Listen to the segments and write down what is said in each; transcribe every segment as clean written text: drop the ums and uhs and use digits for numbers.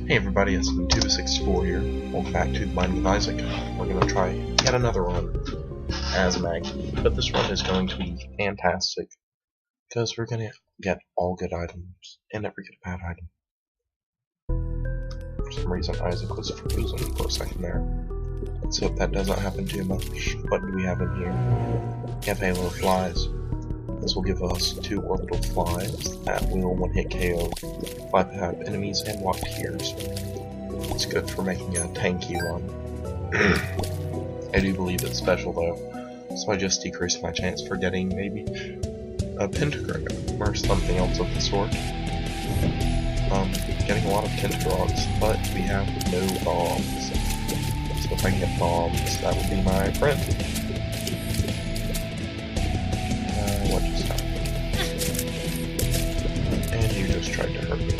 Hey everybody, it's Tuba64 here. Welcome back to The Binding of Isaac. We're going to try yet another run as Maggie, but this run is going to be fantastic because we're going to get all good items and never get a bad item. For some reason Isaac was frozen for a second there. Let's hope that doesn't happen too much. What do we have in here? We have Halo Flies. This will give us 2 orbital flies that will one-hit KO 5 enemies and walk tiers. It's good for making a tanky run. I do believe it's special though, so I just decreased my chance for getting maybe a pentagram or something else of the sort. Getting a lot of pentagrams, but we have no bombs. So if I can get bombs, that would be my friend. What just happened? And you just tried to hurt me.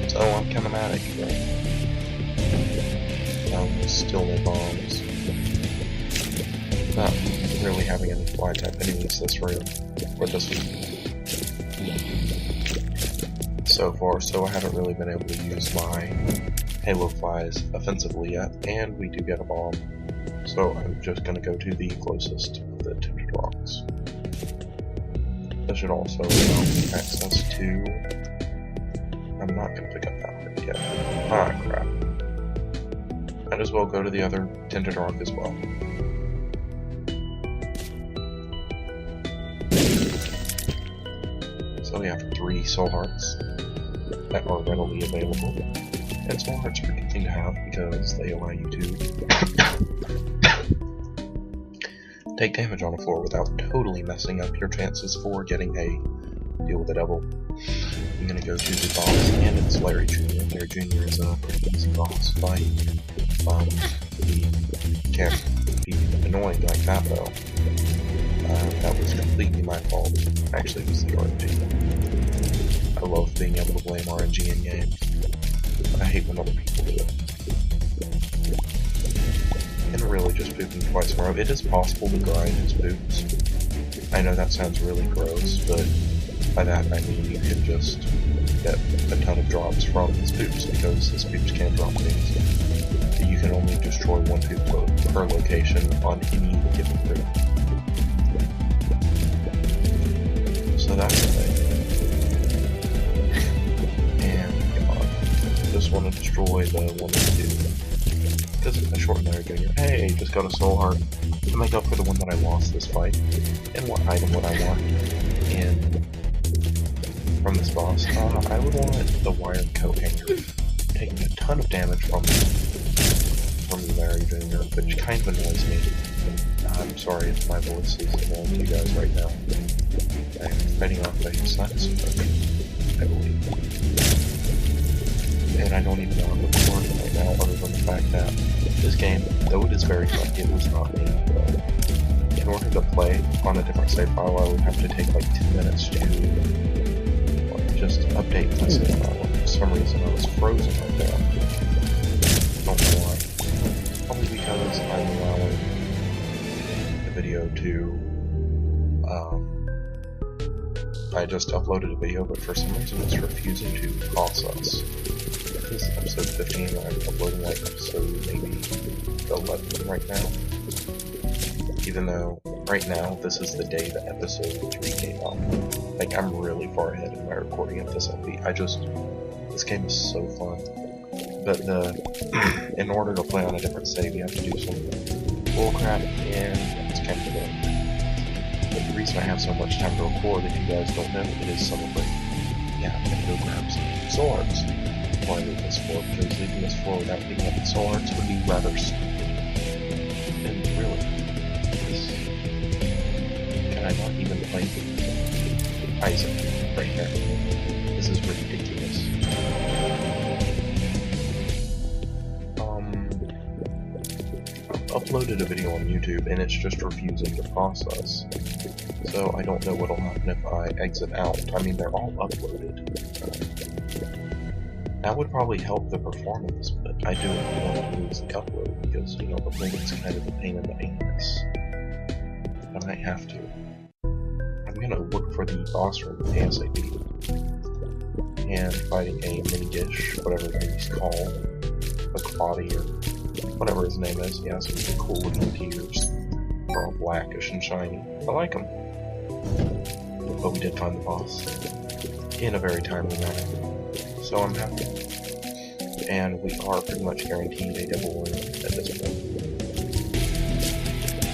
So I'm kinematic, right? Still no bombs. Not really having any fly type enemies this room, or this one. So far, so I haven't really been able to use my Halo Flies offensively yet, and we do get a bomb. So I'm just going to go to the closest of the tinted rocks. This should also allow access to... I'm not going to pick up that one yet. Ah, crap. Might as well go to the other tinted rock as well. So we have 3 soul hearts that are readily available. And soul hearts are a good thing to have because they allow you to take damage on the floor without totally messing up your chances for getting a deal with the devil. I'm gonna go to the boss, and it's Larry Jr. Larry Jr. is a pretty easy boss fight. He can't be annoying like that though. That was completely my fault. Actually, it was the RNG. I love being able to blame RNG in games. I hate when other people do it. And really just pooping twice in a row. It is possible to grind his poops. I know that sounds really gross, but by that I mean you can just get a ton of drops from his poops, because his poops can drop things. You can only destroy 1 poop per location on any given poop. So that's the thing. And just want to destroy the 1 and 2. Because I shortened Larry Jr. Hey, just got a soul heart to make up for the one that I lost this fight. And what item would I want from this boss? I would want the wired coat hanger, taking a ton of damage from Larry Jr., which kind of annoys me. I'm sorry if my voice is annoying to you guys right now. I'm fighting off a sinus infection, I believe. And I don't even know I'm recording right now, other than the fact that this game, though it is very fun, it was not me. In order to play on a different save file, I would have to take like 2 minutes to just update my save file. For some reason, I was frozen right there. I don't know why. Probably because I'm allowing the video to, I just uploaded a video, but for some reason it's refusing to process. This is episode 15, and I'm uploading like episode maybe 11 right now. Even though, right now, this is the day that episode 3 came out. Like, I'm really far ahead in my recording of this LP. This game is so fun. But in order to play on a different save, you have to do some bullcrap, and it's kind of annoying. But the reason I have so much time to record, if you guys don't know, it is summer break. Yeah, I'm gonna go grab some soul hearts. Why leave this floor? Because leaving this floor without picking up the soul hearts would be rather stupid. And really, can I not even play Isaac right here? This is ridiculous. Uploaded a video on YouTube and it's just refusing to process. So I don't know what'll happen if I exit out. I mean, they're all uploaded. That would probably help the performance, but I don't want to lose the upload because, you know, the link's kind of a pain in the ass. I might have to. I'm gonna look for the boss room ASAP. and fighting a mini dish, whatever he's called, a Claudia or whatever his name is. He has some cool looking tears. They're all blackish and shiny. I like them. But we did find the boss in a very timely manner, so I'm happy. And we are pretty much guaranteed a double win at this point.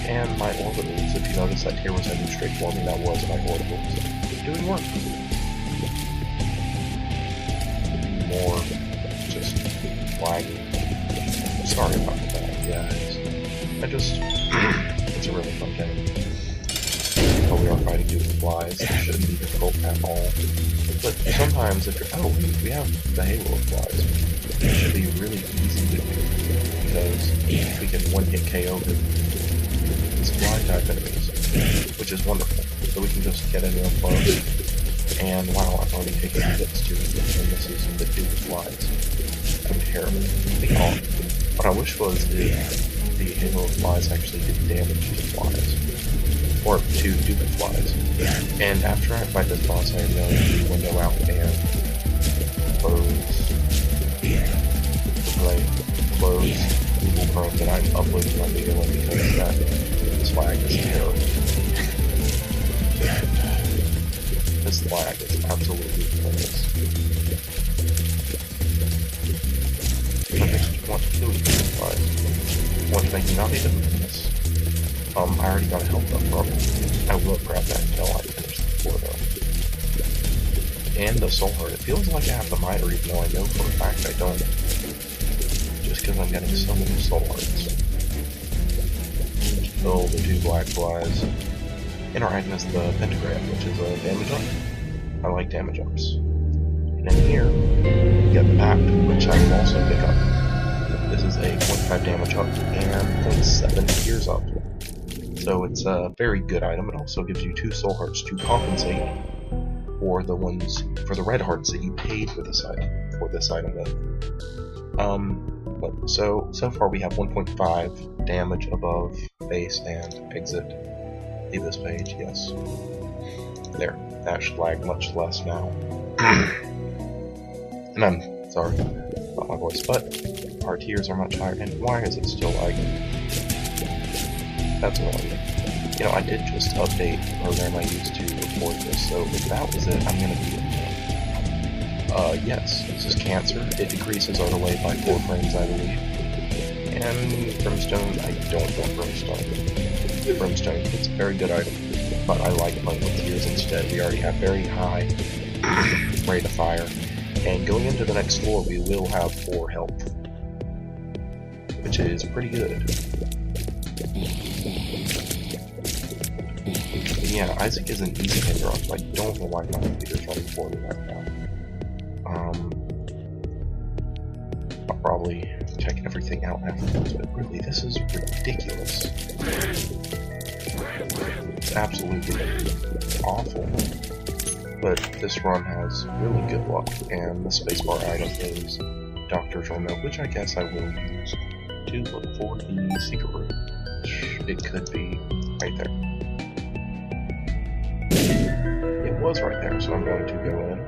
And my orbitals, if you notice that tier was heading straight for me, that was my orbitals. Doing work. More just lagging. Sorry about that, guys. It's a really fun game. But we are fighting dude with flies. It shouldn't be difficult at all. But sometimes if you're, oh wait, we have the Halo of flies. It should be really easy to do. Because we can one-hit KO these fly type enemies. Which is wonderful. So we can just get in real close. And wow, I've already taken hits too. And this is the dude with flies. I'm terrible. What I wish was the Halo of flies actually did damage to flies. Or to stupid flies. And after I fight this boss, I am going to window out and close Google Chrome that I'm uploading my video in because that lag is terrible. This lag is absolutely pointless. I just want to kill you with flies. Want to make you not even this. I already got a health up from it. I will grab that until I finish the floor though. And the soul heart. It feels like I have the miter even though I know for a fact I don't. Just because I'm getting so many soul hearts. Kill the two black flies. Interact as the pentagram, which is a damage up. I like damage ups. And in here, we get the pact, which I can also pick up. This is a 0.5 damage up and 0.7 tears up. So it's a very good item. It also gives you 2 soul hearts to compensate for the red hearts that you paid for this item with. So far we have 1.5 damage above base and exit. Leave this page, yes. There, that should lag much less now. And I'm sorry about my voice, but our tiers are much higher. And why is it still lagging? That's annoying. You know, I did just update the program I used to record this, so if that was it, I'm gonna be yes, this is Cancer. It decreases our delay by 4 frames, I believe. And Brimstone, I don't want Brimstone. Brimstone, it's a very good item, but I like playing with tiers instead. We already have very high rate of fire, and going into the next floor, we will have 4 health, which is pretty good. Yeah, Isaac is an easy interrupt, so I don't know why my computer's running poorly right now. I'll probably check everything out afterwards, but really, this is ridiculous. It's absolutely awful. But this run has really good luck, and the spacebar item is Doctor's Remote, which I guess I will use to look for the secret room, which it could be right there. It was right there, so I'm going to go in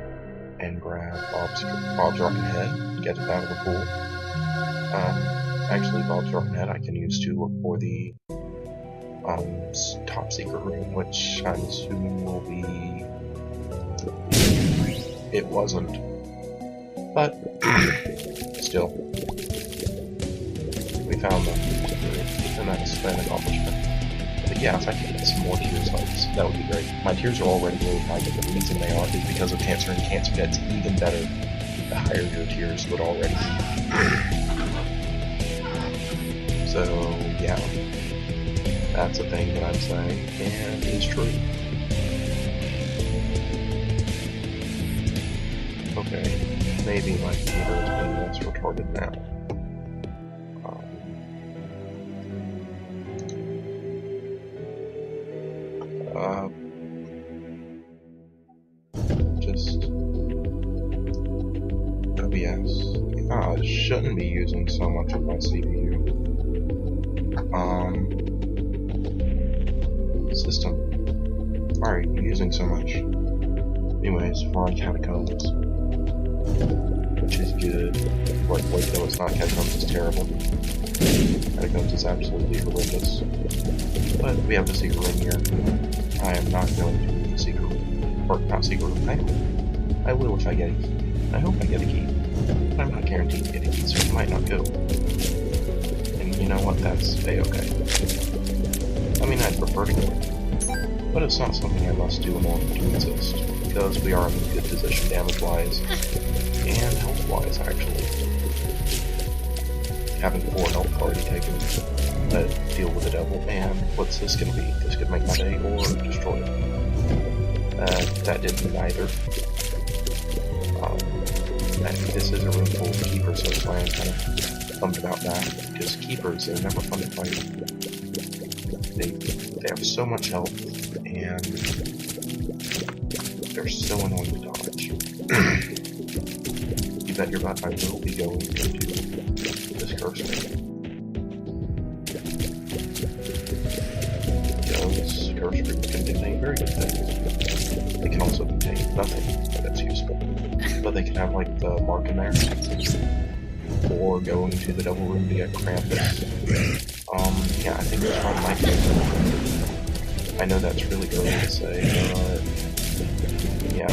and grab Bob's Rocket Head, get it out of the pool. Actually, Bob's Rocket Head I can use to look for the top secret room, which I'm assuming will be... It wasn't. But, still. We found them, and that's an accomplishment. But yeah, if I can get some more tears hubs, that would be great. My tears are already really high, but the reason they are is because of Cancer, and Cancer gets even better the higher your tears would already be. So, yeah. That's a thing that I'm saying, and it is true. Okay, maybe my computer is being less retarded now. Just OBS. I shouldn't be using so much of my CPU. System. Why are you using so much? Anyways, we're on Catacombs. which is good. Like, wait, though it's not, Catacombs is terrible. Catacombs is absolutely horrendous. But we have the secret room here. I am not going to the secret room. Or, not secret room, I will if I get a key. I hope I get a key. But I'm not guaranteed to get a key, so it might not go. And you know what, that's a-okay. I mean, I'd prefer to go. But it's not something I must do in order to exist. Because we are in a good position damage-wise. And health-wise, actually. Having 4 health already taken to deal with the devil, and what's this gonna be? This could make my day or destroy it. That didn't either. This is a room full of keepers, so that's why I'm kind of bummed about that. Because keepers, they're never fun to fight. They have so much health, and they're so annoying to dodge. You bet your butt I will be going into this curse room. Those curse rooms can contain very good things. They can also contain nothing that's useful. But they can have like the mark in there. Or go into the double room to get Krampus. Yeah, I think that's probably my favorite. I know that's really early to say, but yeah.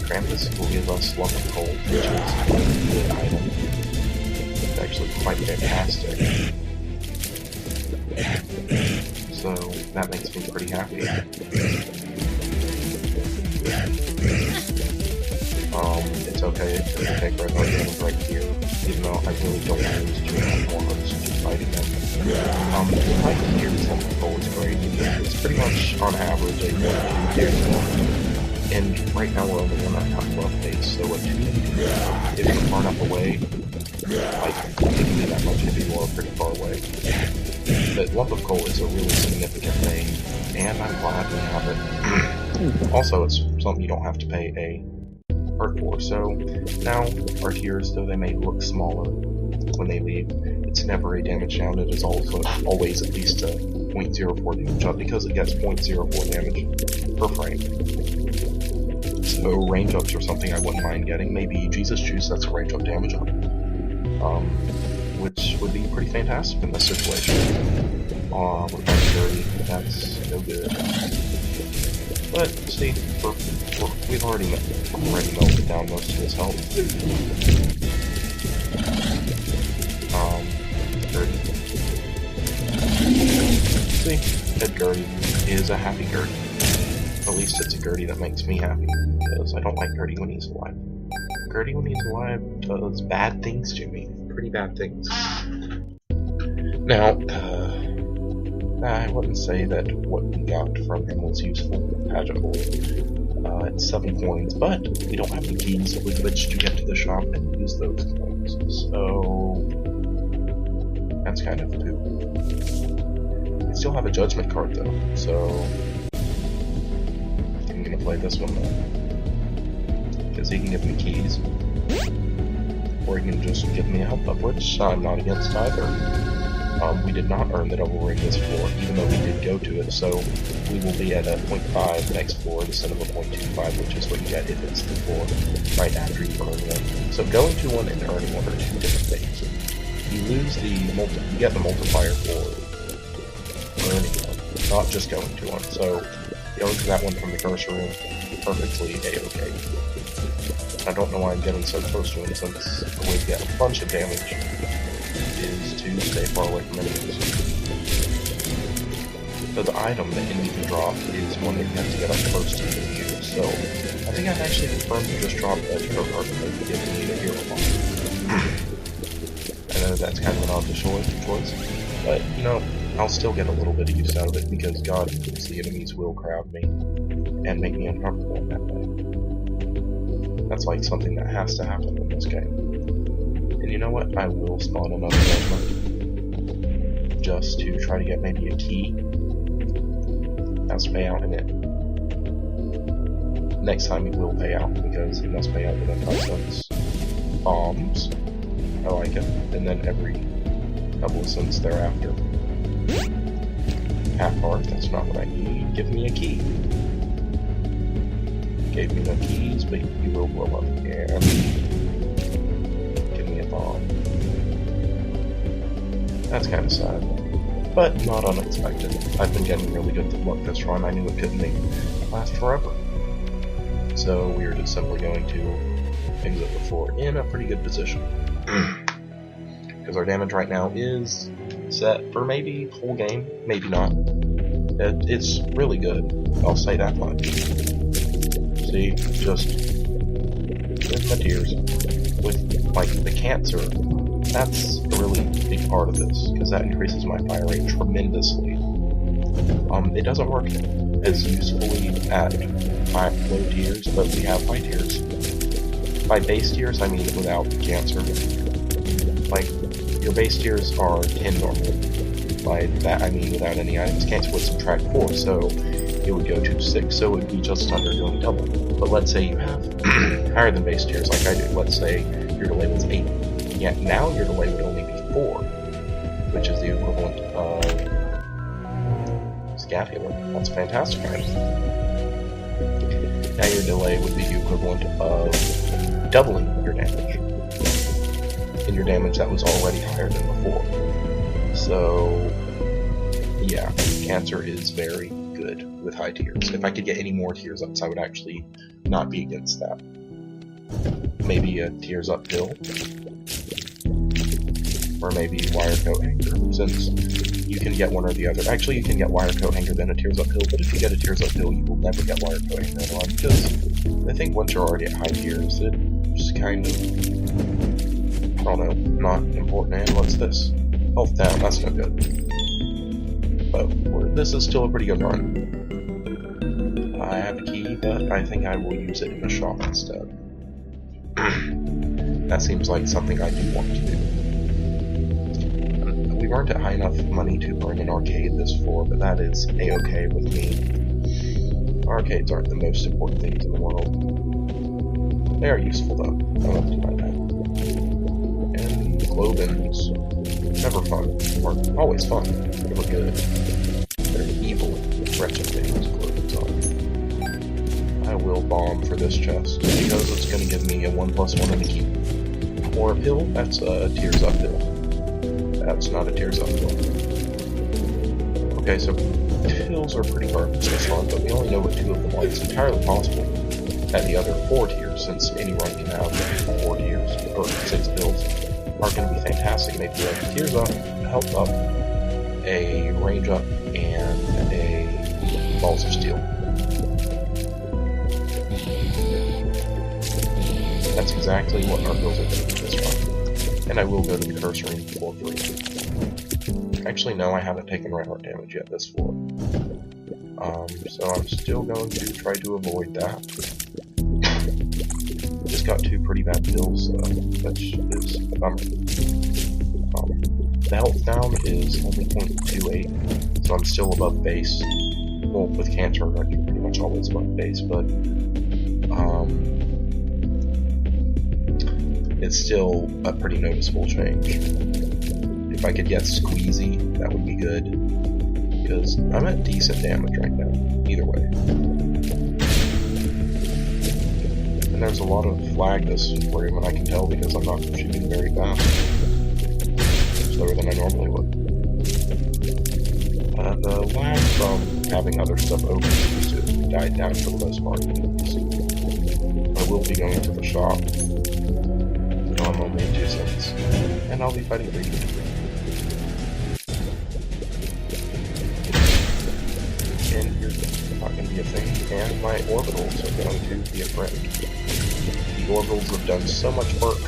Krampus will give us Lump of Coal, which is a good item. It's actually quite fantastic. So that makes me pretty happy. It's okay to take red heart damage right here, even though I really don't want to use too much more hearts just fighting them. Right here, this Lump of Coal is great. It's pretty much on average a 1-2 and right now we're only 1.5 left base, so a 2 if you're far enough away, like, it can be that much if you are pretty far away. But Lump of Coal is a really significant thing, and I'm glad we have it. Also, it's something you don't have to pay a heart for, so now our tiers, though they may look smaller when they leave, it's never a damage down, it is also always at least a 0.04 damage up, because it gets 0.04 damage per frame. So range ups are something I wouldn't mind getting. Maybe Jesus Juice, that's a range up damage up. Which would be pretty fantastic in this situation. What about Dirty? That's no good. But, see, we've already melted down most of his health. Dirty. See, Dead Gertie is a happy Gertie. At least it's a Gertie that makes me happy, because I don't like Gertie when he's alive. Gertie when he's alive does bad things to me. Pretty bad things. Now, I wouldn't say that what we got from him was useful. Pageant Boy. It's 7 coins, but we don't have the keys with which to get to the shop and use those coins. So, that's kind of poop. We still have a judgment card though, so I'm gonna play this one though. Because he can give me keys. Or he can just give me a health up, which I'm not against either. We did not earn the double ring this floor, even though we did go to it, so we will be at a 0.5 next floor instead of a 0.25, which is what you get if it's the floor right after you earn one. So going to one and earning one are 2 different things. You lose the you get the multiplier for earning one, not just going to one. So going to that one from the cursor room, perfectly a-okay. I don't know why I'm getting so close to him, since the way to get a bunch of damage is to stay far away from enemies. So the item that enemy can drop is one that you have to get up close to and use, so I think I'd actually prefer to just drop a hero card and maybe give me a hero bomb. I know that's kind of an odd choice, but you know, I'll still get a little bit of use out of it, because God knows the enemies will crowd me and make me uncomfortable in that way. That's like something that has to happen in this game. And you know what? I will spawn another judgment. Just to try to get maybe a key. That's pay out in it. Next time he will pay out, because he must pay out within 5 cents. Bombs. I like it. And then every couple of cents thereafter. Half heart, that's not what I need. Give me a key. Gave me no keys, but you will blow up again. Give me a bomb. That's kind of sad, but not unexpected. I've been getting really good luck this run. I knew it couldn't last forever. So we are just simply going to exit the floor in a pretty good position. Because our damage right now is set for maybe whole game, maybe not. It's really good, I'll say that much. See, just with my tears, with like the cancer, that's a really big part of this, because that increases my fire rate tremendously. It doesn't work as usefully at low tiers, but we have high tiers. By base tiers, I mean without cancer. Like, your base tiers are 10 normally. By that, I mean without any items. Cancer would subtract 4, so it would go to 6, so it would be just under doing double. But let's say you have higher than base tiers like I do. Let's say your delay was 8. Yeah, now your delay would only be 4, which is the equivalent of Scapular. That's a fantastic item. Now your delay would be the equivalent of doubling your damage. And your damage that was already higher than before. So, yeah, cancer is very good with high tiers. If I could get any more tiers ups, I would actually not be against that. Maybe a tiers up pill. Or maybe wire coat hanger, since you can get one or the other. Actually, you can get wire coat hanger then a tears up pill, but if you get a tears up pill, you will never get wire coat hanger in one, because I think once you're already at high tiers, it's kind of, I don't know, not important. And what's this? Health down, that's no good. But this is still a pretty good run. I have a key, but I think I will use it in the shop instead. That seems like something I do want to do. We weren't at high enough money to earn an arcade this floor, but that is a-okay with me. Arcades aren't the most important things in the world. They are useful though, I won't deny that. And Globins, never fun, or always fun, they look good. They're evil, wretched things, Globins are. I will bomb for this chest, because it's going to give me a 1+1 and a key. Or a pill, that's a tears up pill. That's not a tears up pill. Okay, so pills are pretty garbage this run, but we only know what 2 of them are. It's entirely possible that the other 4 tiers, since any run can have 4 tiers, or 6 pills, are going to be fantastic. Maybe a tears up, health up, a range up, and a balls of steel. That's exactly what our pills are doing for this run. And I will go to the cursor in floor 3. Actually, no, I haven't taken Reinhardt damage yet this floor. So I'm still going to try to avoid that. Just got 2 pretty bad kills, which is a bummer. The health down is only 0.28, so I'm still above base. Well, with cancer, I'm pretty much always above base, but it's still a pretty noticeable change. If I could get Squeezy, that would be good, because I'm at decent damage right now, either way. And there's a lot of lag this room, and I can tell because I'm not shooting very fast. Slower than I normally would. The lag from having other stuff open seems to have died down for the most part. I will be going to the shop. I'm only in 2 seconds, and I'll be fighting Ryu. And here's not going to be a thing, and my orbitals are going to be a friend. The orbitals have done so much work.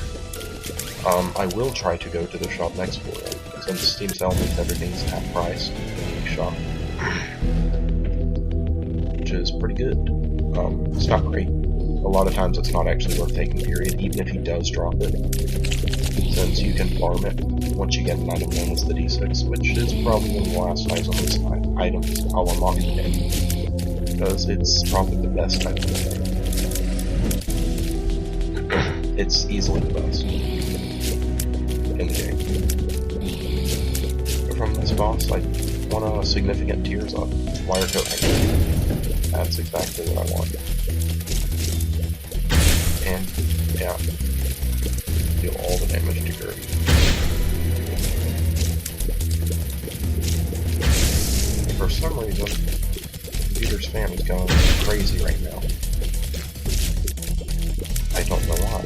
I will try to go to the shop next floor, since Steam Settlement everything's half price in the shop, which is pretty good. It's not great. A lot of times it's not actually worth taking, period, even if he does drop it, since you can farm it once you get an item known as the D6, which is probably one of the last items I'll unlock in the game, because it's probably the best item in the game. It's easily the best in the game. But from this boss, I want a significant tears up. Wire coat hanger. That's exactly what I want. Yeah. Deal all the damage to Gertie. For some reason, computer spam is going crazy right now. I don't know why.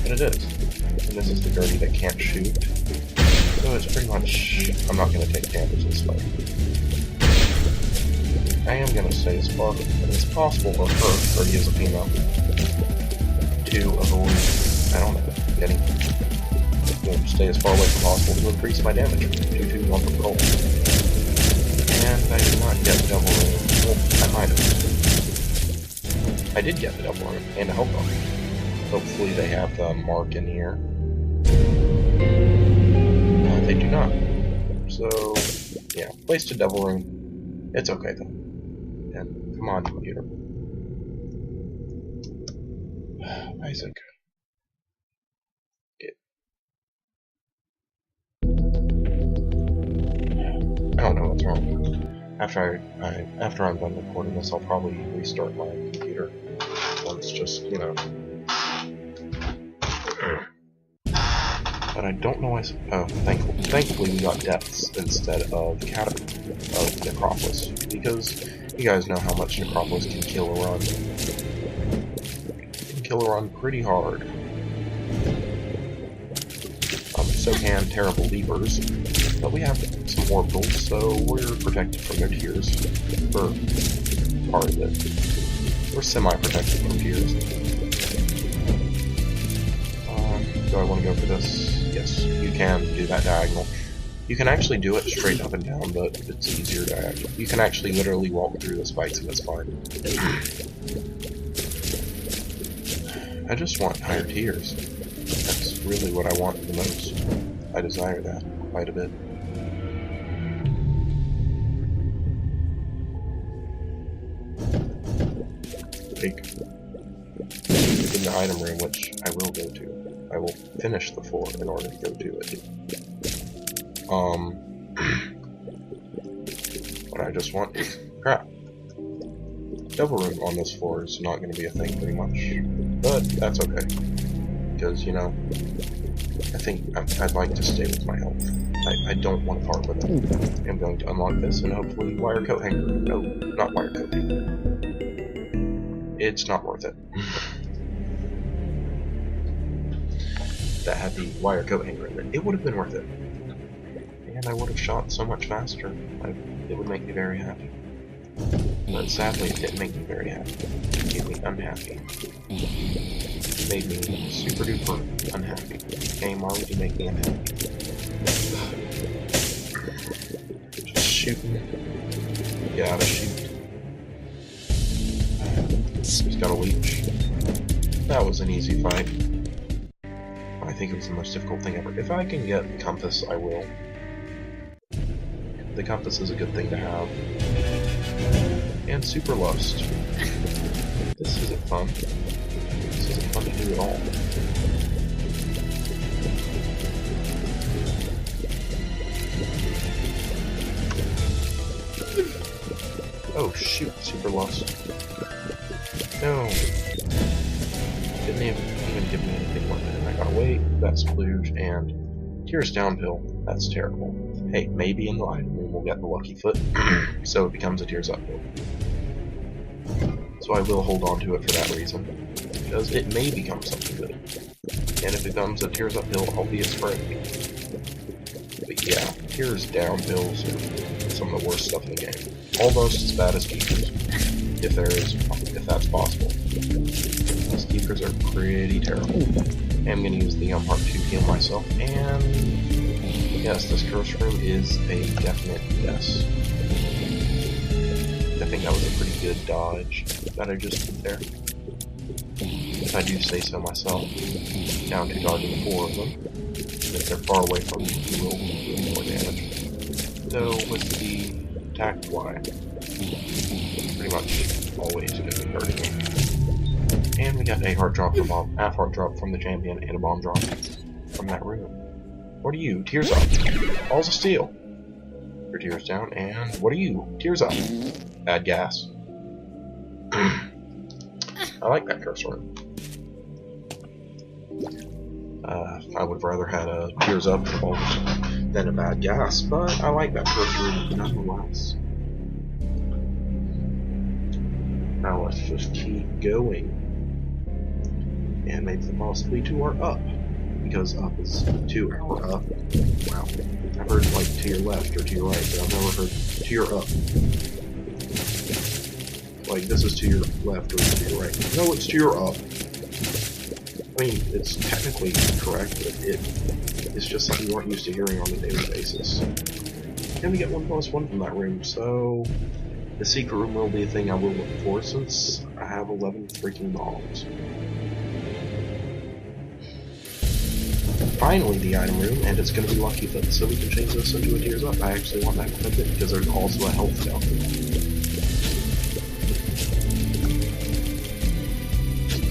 But it is. And this is the Gertie that can't shoot. So it's pretty much... I'm not going to take damage this way. I am going to say as far as possible for her, Gertie is a female, to avoid, I don't know, getting... stay as far away as possible to increase my damage due to one control. And I did not get the double room. Well, I might have. I did get the double room and a health bar. Hopefully they have the mark in here. They do not. So, yeah, placed a double room. It's okay though. And come on, computer. Isaac. I don't know what's wrong. After I'm done recording this, I'll probably restart my computer once, just, you know. But I don't know why. Oh, thankfully we got depths instead of Necropolis, because you guys know how much Necropolis can kill a run. It can kill a run pretty hard. So can terrible leapers, but we have some orbitals, so we're protected from their tears. For part of it. We're semi-protected from tears. Do I want to go for this? Yes, you can do that diagonal. You can actually do it straight up and down, but it's easier diagonal. You can actually literally walk through the spikes and it's fine. I just want higher tiers. That's really what I want the most. I desire that quite a bit. In the item room, which I will go to. I will finish the floor in order to go to it. What I just want is crap. Double room on this floor is not going to be a thing pretty much, but that's okay. Because, you know, I think I'd like to stay with my health. I don't want to part with it. I'm going to unlock this and hopefully wire coat hanger. No, not wire coat hanger. It's not worth it. That had the wire coat hanger in it. It would have been worth it. And I would have shot so much faster. It would make me very happy. But sadly, it didn't make me very happy. It made me unhappy. It made me super duper unhappy. Game, why would you make me unhappy? Just shooting. You gotta shoot. Just got a leech. That was an easy fight. I think it was the most difficult thing ever. If I can get the compass, I will. The compass is a good thing to have. And super lust. This isn't fun. This isn't fun to do at all. Oh shoot, super lust. No. Didn't even give me anything worth it. And I gotta wait, that's splooge, and tears downhill. That's terrible. Hey, maybe in the item room we'll get the lucky foot, so it becomes a tears uphill. So I will hold on to it for that reason, because it may become something good. And if it becomes a tears uphill, I'll be a spring. But yeah, tears downhills are some of the worst stuff in the game. Almost as bad as keepers, if that's possible. These keepers are pretty terrible. I'm going to use the heart to heal myself, and yes, this curse room is a definite yes. I think that was a pretty good dodge that I just did there. If I do say so myself, down to dodging 4 of them. If they're far away from me, you will do more damage. So with the attack Y, pretty much always going to be hurting me. And we got a heart drop from half heart drop from the champion, and a bomb drop from that room. What are you? Tears up. Balls of steel. Your tears down, and what are you? Tears up. Bad gas. I like that curse room. I would have rather had a Tears Up than a Bad Gas, but I like that first room nonetheless. Now let's just keep going. And maybe possibly to our up. Because up is to our up. Wow. I've heard like to your left or to your right, but I've never heard to your up. Like this is to your left or to your right. No, it's to your up. I mean, it's technically correct, but it's just something you aren't used to hearing on a daily basis. And we get 1+1 from that room, so the secret room will be a thing I will look for since I have 11 freaking bombs. Finally, the item room, and it's going to be Lucky Fit, so we can change this into a Tears Up. I actually want that quite a bit because there's also a health down there.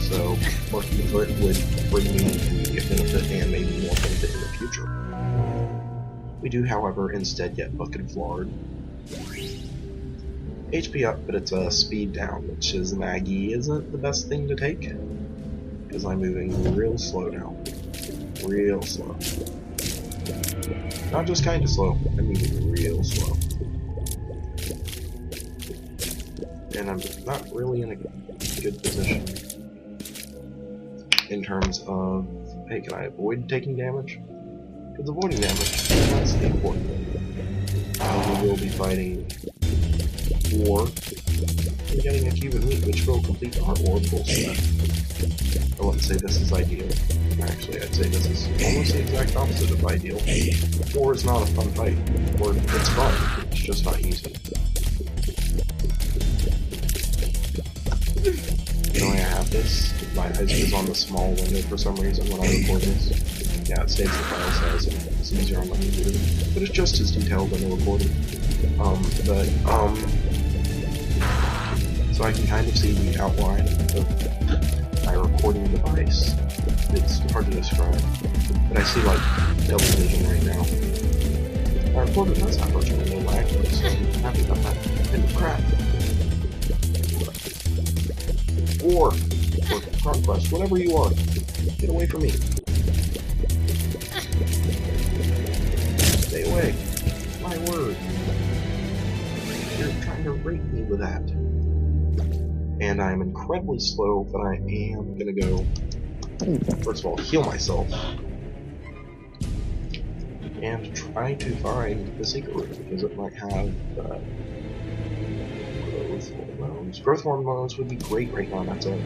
So, Lucky Foot would bring me immediate benefit and maybe more benefit in the future. We do, however, instead get Bucket of Lard. HP up, but it's a speed down, which is Maggie isn't the best thing to take. Because I'm moving real slow now. Real slow. Not just kinda slow, I mean real slow. And I'm not really in a good position. In terms of, hey, can I avoid taking damage? Because avoiding damage, that's the important thing. We will be fighting War, and getting a Cuban Meat, which will complete our orbital set. I wouldn't say this is ideal. Actually, I'd say this is almost the exact opposite of ideal. War is not a fun fight. Or it's fun, it's just not easy. The way I have this, my eyes is on the small window for some reason when I record this. Yeah, it saves the file size and it's easier on my computer. But it's just as detailed in the recording. So I can kind of see the outline of my recording device. It's hard to describe, but I see like double vision right now. My recorder does have virtually no lag though, so I'm happy about that. And crap. War, or conquest, whatever you are, get away from me. Stay away. My word. You're trying to rape me with that. And I'm incredibly slow, but I am gonna go, first of all, heal myself. And try to find the secret room, because it might have growth hormones. Growth hormones would be great right now. That's a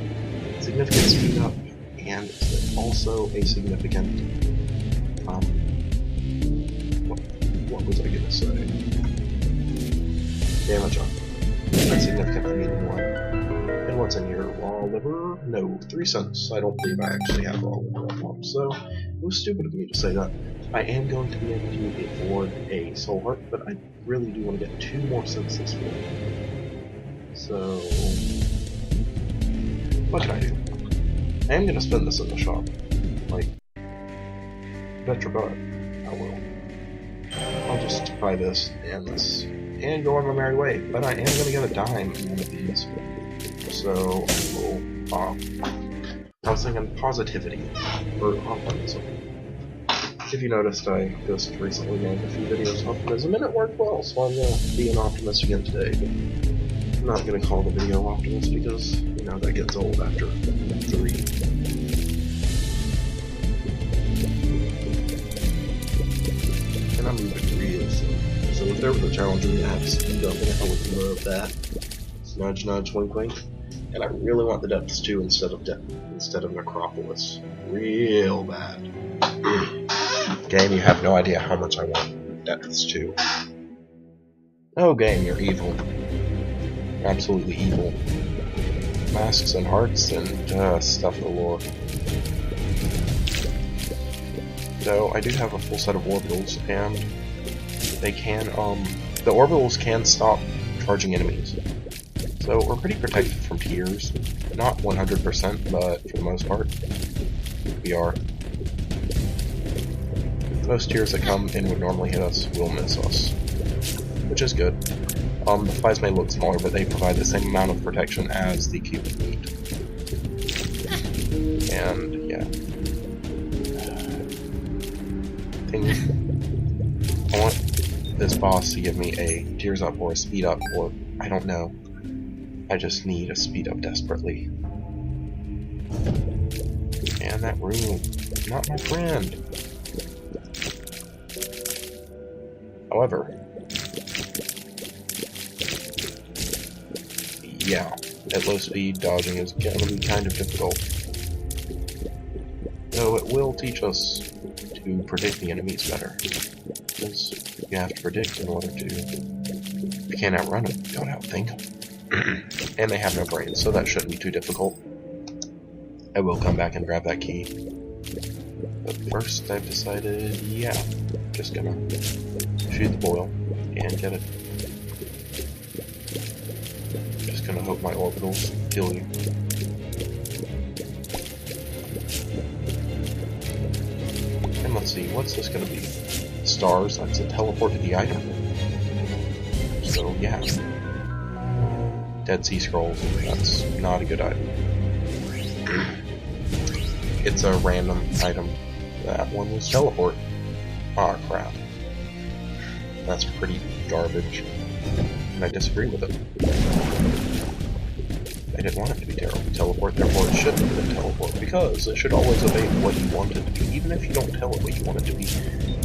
significant speed up, and it's also a significant, what was I gonna say? Damage up. That's significant, I mean one. And what's in here? Raw liver? No, 3 cents. I don't believe I actually have raw liver on top, so it was stupid of me to say that. I am going to be able to afford a soul heart, but I really do want to get 2 more senses for it. So, what can I do? I am going to spend this in the shop. Like, bet your butt, I will. I'll just buy this and this, and go on my merry way. But I am going to get a dime in one of these. So, I was thinking positivity, or optimism. If you noticed, I just recently made a few videos on optimism, and it worked well, so I'm going to be an optimist again today. But I'm not going to call the video optimist because, you know, that gets old after 3. And I'm moving real slow. So if there was a challenge in that, speed up, I would love that. Nudge, nudge, wink, wink. And I really want the Depths 2 instead of Necropolis. Real bad. Game, you have no idea how much I want Depths 2. Oh game, you're evil. Absolutely evil. Masks and hearts and stuff galore. So I do have a full set of orbitals, and they can, the orbitals can stop charging enemies. So we're pretty protected from tears. Not 100%, but for the most part, we are. Most tears that come and would normally hit us will miss us, which is good. The flies may look smaller, but they provide the same amount of protection as the Cuban Meat. And yeah. thing. I want this boss to give me a tears up or a speed up, or I don't know. I just need a speed up desperately. And that room, not my friend. However, yeah, at low speed, dodging is going to be kind of difficult. Though it will teach us to predict the enemies better. Because you have to predict in order to... If you can't outrun them, you don't outthink them. And they have no brains, so that shouldn't be too difficult. I will come back and grab that key. But first I've decided, yeah, I'm just gonna shoot the boil and get it. Just gonna hope my orbitals kill you. And let's see, what's this gonna be? Stars, that's a teleport to the item. So yeah. Dead Sea Scrolls, that's not a good item. It's a random item. That one was teleport. Aw, crap. That's pretty garbage. And I disagree with it. I didn't want it to be teleport, therefore it shouldn't have been teleport, because it should always obey what you want it to be. Even if you don't tell it what you want it to be,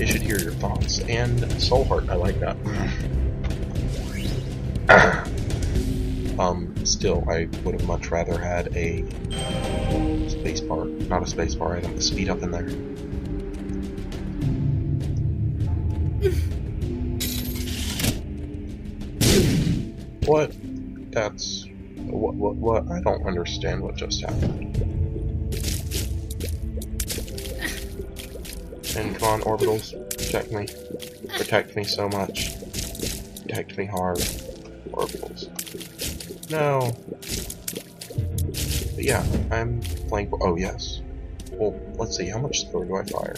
it should hear your thoughts. And Soul Heart, I like that. Still, I would have much rather had a spacebar, not a spacebar item, a speed up in there. What? That's... What? I don't understand what just happened. And come on, orbitals, protect me. Protect me so much. Protect me hard. Orbitals. No. But yeah, I'm playing... Oh, yes. Well, let's see, how much throw do I fire?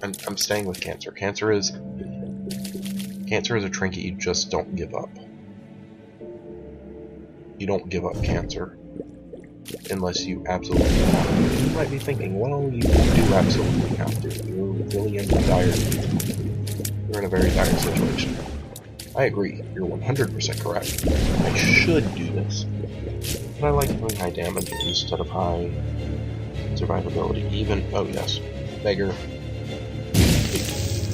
I'm staying with Cancer. Cancer is a trinket you just don't give up. You don't give up Cancer. Unless you absolutely have to. You might be thinking, well, you do absolutely have to. You're really in dire... You're in a very dire situation. I agree, you're 100% correct. I should do this. But I like doing high damage instead of high survivability. Even... Oh, yes. Beggar.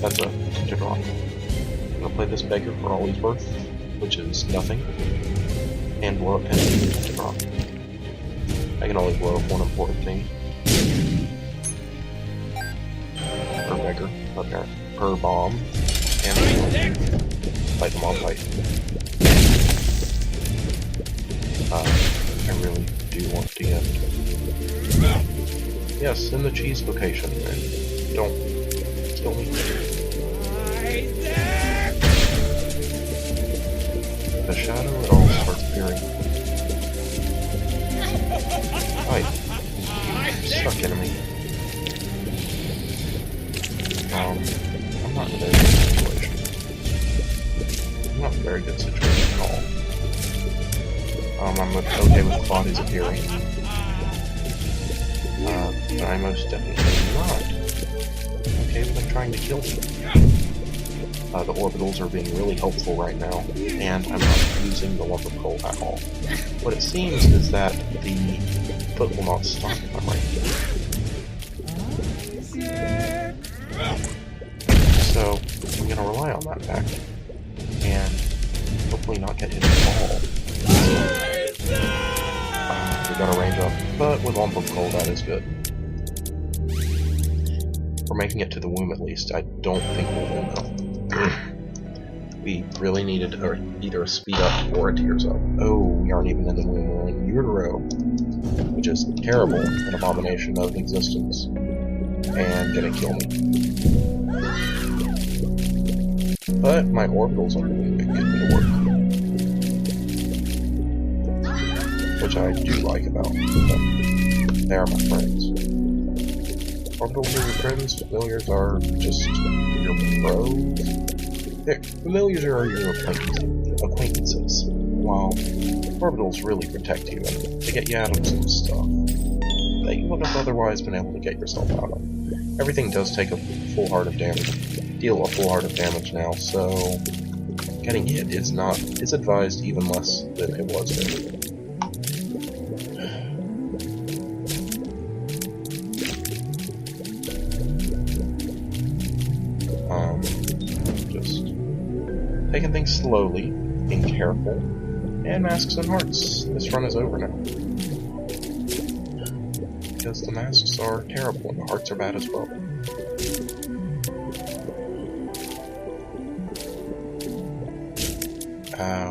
That's a tinted rock. I'm gonna play this Beggar for all he's worth, which is nothing. And blow up 10 tinted rock. I can only blow up one important thing. Per Beggar. Okay. Per bomb. And... Fight them all, fight. I really do want to get... Yes, in the cheese location, and don't kill me. The shadow, it all starts appearing. Fight. Suck, enemy. I'm not in a very good situation. Not a very good situation at all. I'm okay with Claudia's appearing. But I'm most definitely not okay with them trying to kill me. The orbitals are being really helpful right now, and I'm not using the lump of coal at all. What it seems is that the foot will not stop if I'm right here. So, I'm gonna rely on that fact. And hopefully not get hit at all. We got a range up, but with Lump of Coal, that is good. We're making it to the womb at least. I don't think we'll win though. We really needed either a speed up or a tears up. Oh, we aren't even in the womb, we're in utero, which is terrible, an abomination of existence, and gonna kill me. But my orbitals are doing a good bit of work. Which I do like about them. They are my friends. Orbitals are your friends, familiars are just your bros. Familiars are your acquaintances, while orbitals really protect you and they get you out of some stuff that you wouldn't have otherwise been able to get yourself out of. everything does take a full heart of damage, deal a full heart of damage now, so getting hit is advised even less than it was earlier. Just taking things slowly, being careful, and masks and hearts. This run is over now. Because the masks are terrible and the hearts are bad as well.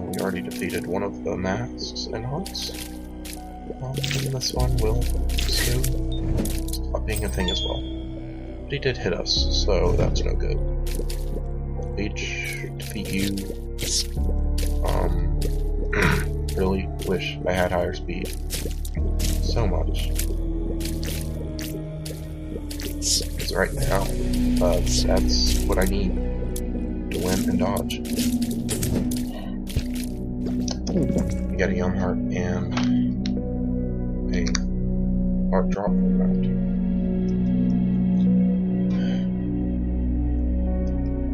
We already defeated one of the masks and hearts. And this one will soon stop being a thing as well. But he did hit us, so that's no good. Leech, defeat you. Really wish I had higher speed. So much. Because right now, that's what I need to win and dodge. We got a young heart and a heart drop from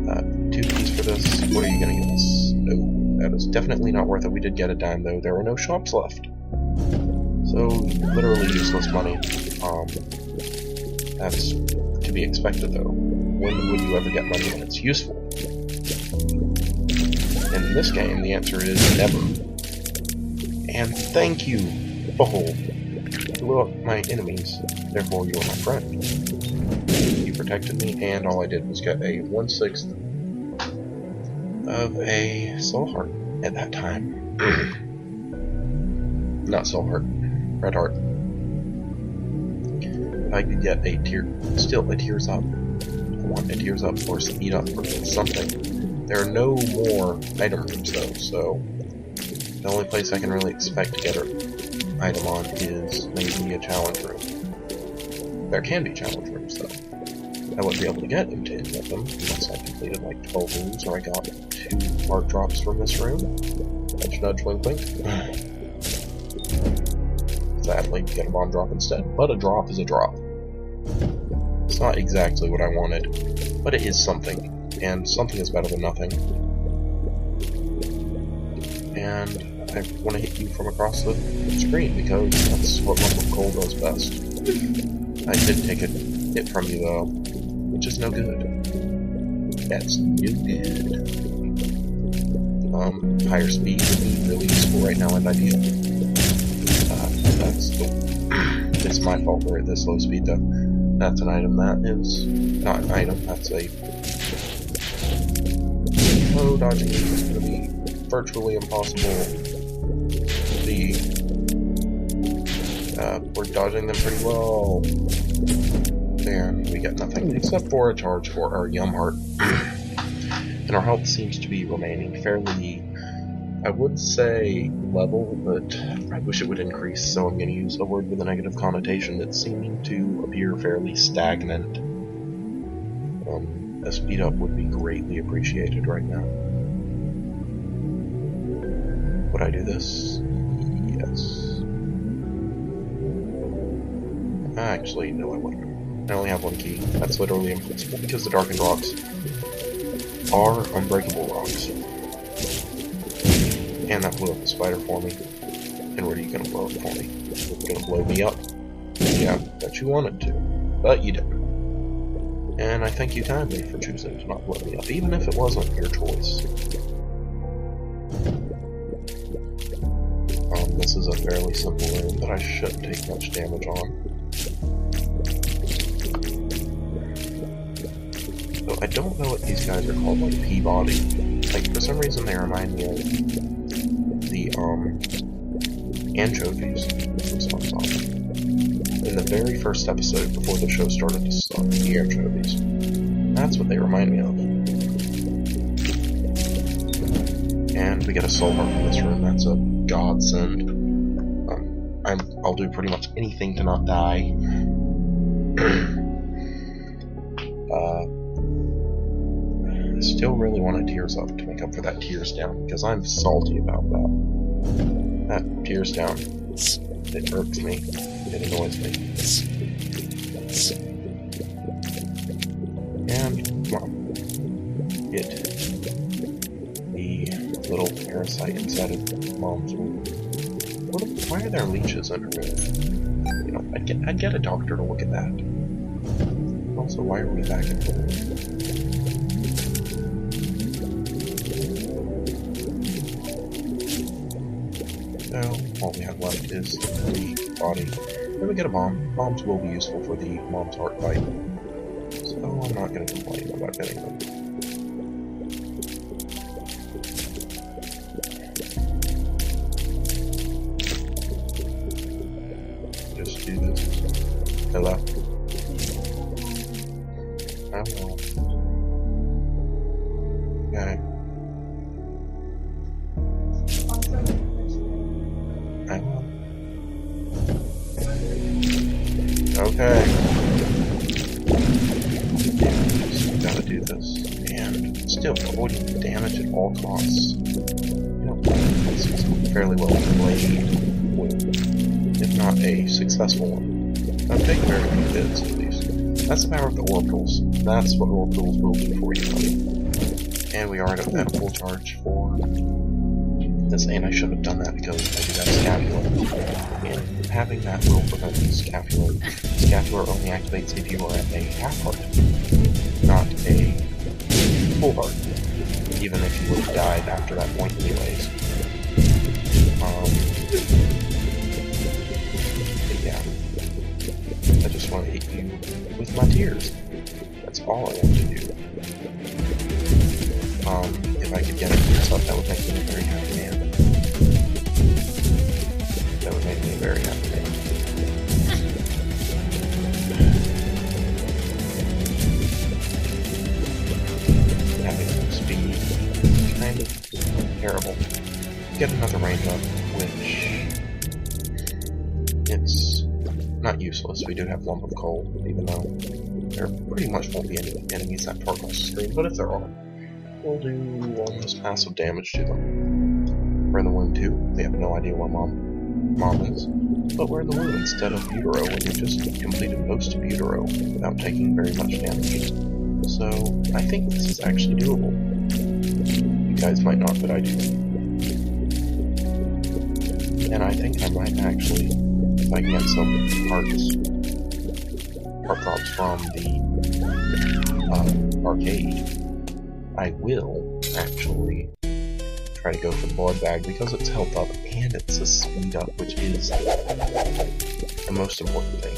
that. 2 keys for this. What are you gonna give us? No, that is definitely not worth it. We did get a dime though. There were no shops left. So, literally useless money. That's to be expected though. When would you ever get money when it's useful? In this game, the answer is never. And thank you, Behold. You blew up my enemies, therefore you are my friend. You protected me, and all I did was get a 1/6 of a soul heart at that time. Not soul heart, red heart. If I could get a tears up. I want a tears up or speed up or something. There are no more item rooms though, so the only place I can really expect to get an item on is maybe a challenge room. There can be challenge rooms though. I wouldn't be able to get into any of them unless I completed like 12 rooms or I got 2 heart drops from this room. Nudge nudge wink wink. Sadly, get a bomb drop instead, but a drop is a drop. It's not exactly what I wanted, but it is something, and something is better than nothing. And I want to hit you from across the screen because that's what Lump Coal does best. I did take a hit from you though, which is no good. That's no good. Higher speed would be really useful right now and ideal. It's my fault we're at this low speed though. That's an item that is not an item, that's a low dodging is going to be virtually impossible. We're dodging them pretty well. And we got nothing except for a charge for our Yum Heart. And our health seems to be remaining fairly, I would say level, but I wish it would increase, so I'm going to use a word with a negative connotation that's seeming to appear fairly stagnant. A speed up would be greatly appreciated right now. Would I do this? Yes. Actually, no I wouldn't. I only have 1 key. That's literally impossible because the darkened rocks are unbreakable rocks. And that blew up the spider for me. And where are you gonna blow it for me? You're gonna blow me up? Yeah, bet you wanted to. But you didn't. And I thank you kindly for choosing to not blow me up, even if it wasn't your choice. This is a fairly simple room that I shouldn't take much damage on. So I don't know what these guys are called, like Peabody. Like, for some reason they remind me of the, anchovies from SpongeBob. In the very first episode, before the show started to suck, the anchovies. That's what they remind me of. And we get a soul heart from this room, that's a godsend. I'll do pretty much anything to not die. I still really want a Tears Up to make up for that Tears Down, because I'm salty about that. That Tears Down, it irks me, it annoys me. Come on. Get the little parasite inside of Mom's womb. Why are there leeches under it? You know, I'd get a doctor to look at that. Also, why are we back in the room? So, all we have left is the body. Then we get a bomb. Bombs will be useful for the Mom's Heart fight. So I'm not going to complain about getting them. Just do this. Hello? Oh well. Okay. I will. Okay. Just gotta do this. And still avoiding damage at all costs. You know, this is a fairly well played win. If not a successful one. I'm taking very few hits at least. That's the power of the orbitals. That's what orbitals will do for you, buddy. And we are at full charge for this, and I should have done that because I do have Scapular. And having that will prevent the Scapular. Scapular only activates if you are at a half heart, not a full heart. Even if you would have died after that point anyways. But yeah. I just want to hit you with my tears. That's all I want to do. If I could get a tears up, that would make me a very happy man. That would make me a very happy man. Having speed is kind of terrible. Get another range up, which it's not useless. We do have Lump of Coal, even though there pretty much won't be any enemies that far across the screen, but if there are, we'll do almost massive damage to them. We're in the wound too. They have no idea where Mom is. But we're in the wound instead of Utero, and we just completed most of Utero without taking very much damage. So, I think this is actually doable. You guys might not, but I do. And I think I might actually, if I can get some heart drops from the arcade, I will actually try to go for the blood bag because it's health up and it's a speed up, which is the most important thing.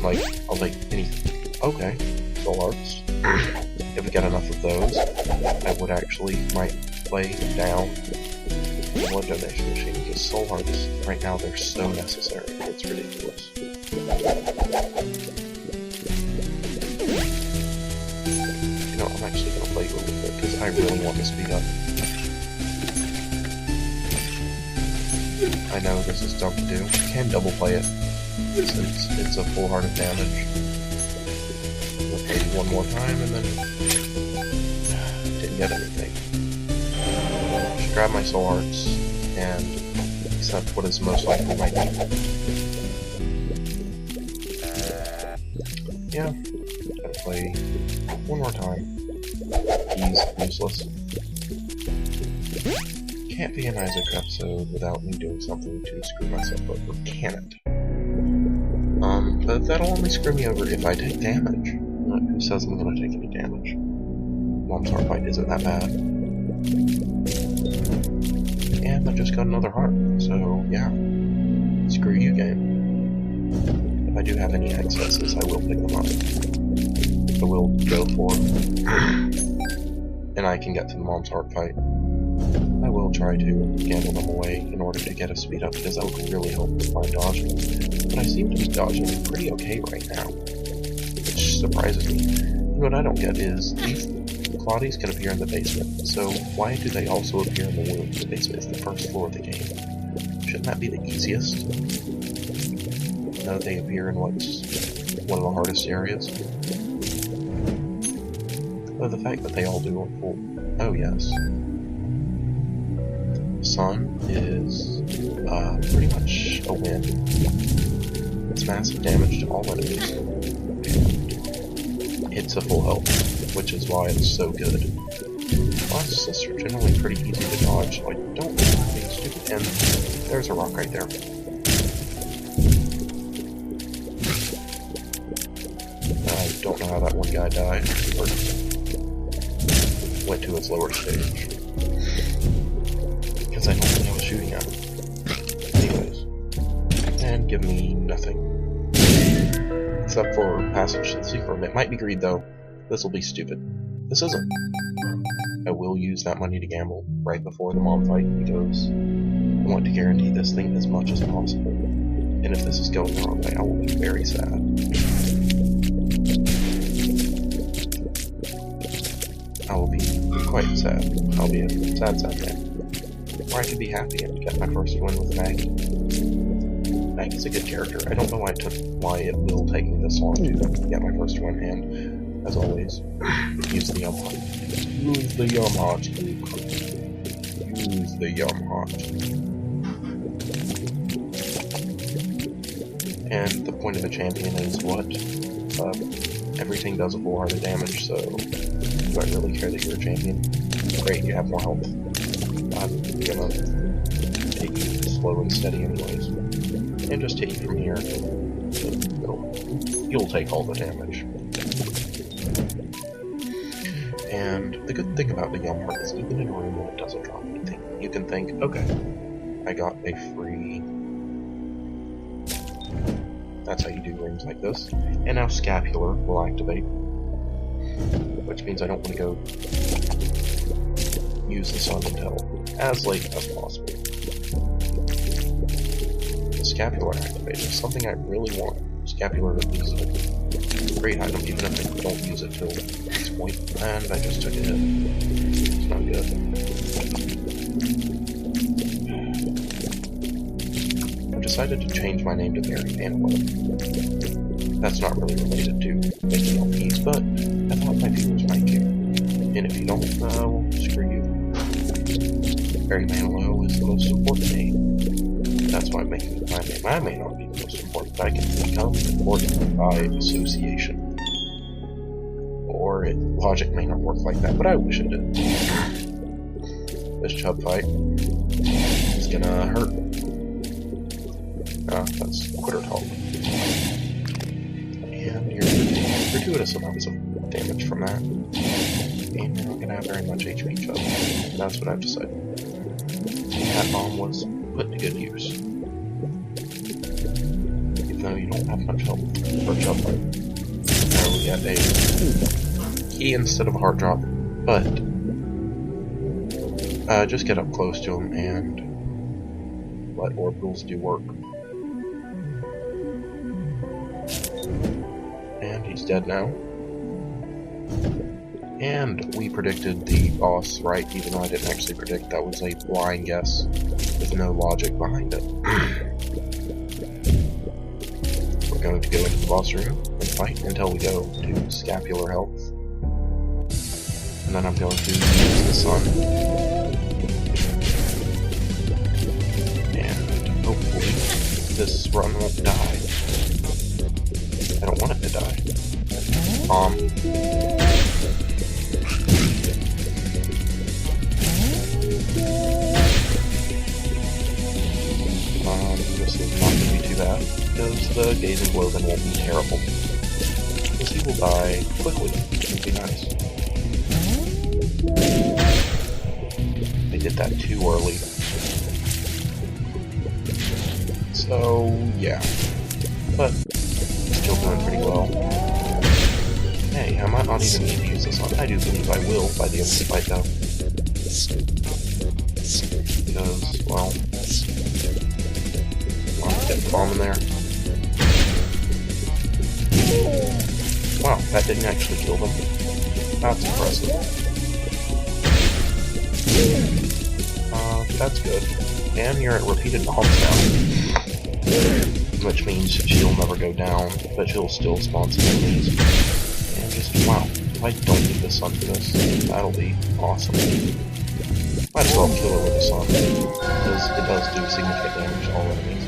Like, I'll take anything. Okay, soul hearts. If we get enough of those, I would actually might lay down the blood donation machine because soul hearts right now they're so necessary. It's ridiculous. You know, I'm actually gonna play a little bit because I really want to speed up. I know this is dumb to do. You can double play it since it's a full heart of damage. Maybe one more time and then didn't get anything. Should grab my soul hearts and accept what is most likely my need. Yeah, gotta play one more time. He's useless. Can't be an Isaac episode without me doing something to screw myself over, can it? But that'll only screw me over if I take damage. Who says I'm gonna take any damage? Mom's heart fight isn't that bad. And I just got another heart, so yeah. Screw you, game. If I do have any excesses, I will pick them up. I will go for them. And I can get to the Mom's heart fight. I will try to gamble them away in order to get a speed up because that would really help with my dodging. But I seem to be dodging pretty okay right now, which surprises me. And what I don't get is these Claudies can appear in the basement, so why do they also appear in the womb? The basement is the first floor of the game. Shouldn't that be the easiest? No, they appear in what's one of the hardest areas. Though the fact that they all do are full. Oh yes. Sun is pretty much a win. It's massive damage to all enemies. And hits a full health, which is why it's so good. Plus, are generally pretty easy to dodge, so I don't think I'm being stupid. And there's a rock right there. I don't know how that one guy died, or went to its lower stage. Because I don't think I was shooting at him. Anyways. And give me nothing. Except for passage to the secret room. It might be greed, though. This will be stupid. This isn't. I will use that money to gamble right before the mom fight, because I want to guarantee this thing as much as possible. And if this is going the wrong way, I will be very sad. I will be quite sad. I'll be a sad man. Or I could be happy and get my first win with Maggie. Maggie's a good character. I don't know why it will take me this long to get my first win, and as always, use the heart. Use the heart, Luke. Use the heart. And the point of a champion is what? Everything does a full heart of damage, so do I really care that you're a champion? Great, you have more health. I'm gonna take you slow and steady anyways. And just take you from here. You'll take all the damage. And the good thing about the Yum Heart is even in a room when it doesn't drop anything, you can think, okay, I got a free... That's how you do rooms like this. And now Scapular will activate. Which means I don't want to go use the sun until as late as possible. The Scapular activate is something I really want. Scapular is a great item, even if I don't use it till this point. And I just took a hit. It's not good. I've decided to change my name to Mary Vanilla. That's not really related to making LPs, but I thought my viewers might care. And if you don't, well, screw you. Mary Manilow is the most important name. That's why I'm making my name. I may not be the most important, but I can become important by association. Or logic may not work like that, but I wish it did. This chub fight is gonna hurt. That's quitter talk. And you're getting gratuitous amounts of damage from that. And you're not gonna have very much HP chub. And that's what I've decided. That bomb was put to good use. Even though you don't have much health for a chub fight. Now we get a key instead of a heart drop, but just get up close to him and let orbitals do work. And he's dead now. And we predicted the boss right, even though I didn't actually predict. That was a blind guess with no logic behind it. We're going to go into the boss room and fight until we go to Scapular health. And then I'm going to use the sun. And hopefully this run won't die. I don't want it to die. This is not going to be too bad, because the Gazing Glow then won't be terrible. Because he will die quickly. It would be nice. They did that too early. So, yeah. But, still doing pretty well. Hey, I might not even need to use this on. I do believe I will by the end of the fight, though. Because, well... Get the bomb in there. Wow, that didn't actually kill them. That's impressive. That's good. And you're at repeated bombs now. Which means she'll never go down, but she'll still spawn some enemies. And just, wow, if I don't need the sun for this, that'll be awesome. Might as well kill her with the sun, because it does do significant damage to all enemies.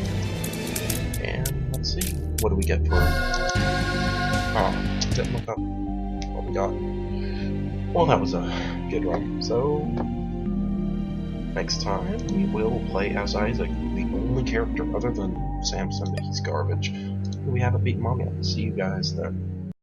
And let's see, what do we get for didn't look up what we got. Well, that was a good run. So, next time we will play as Isaac, the only character other than Samson, he's garbage, who we haven't beaten Mom yet. See you guys then.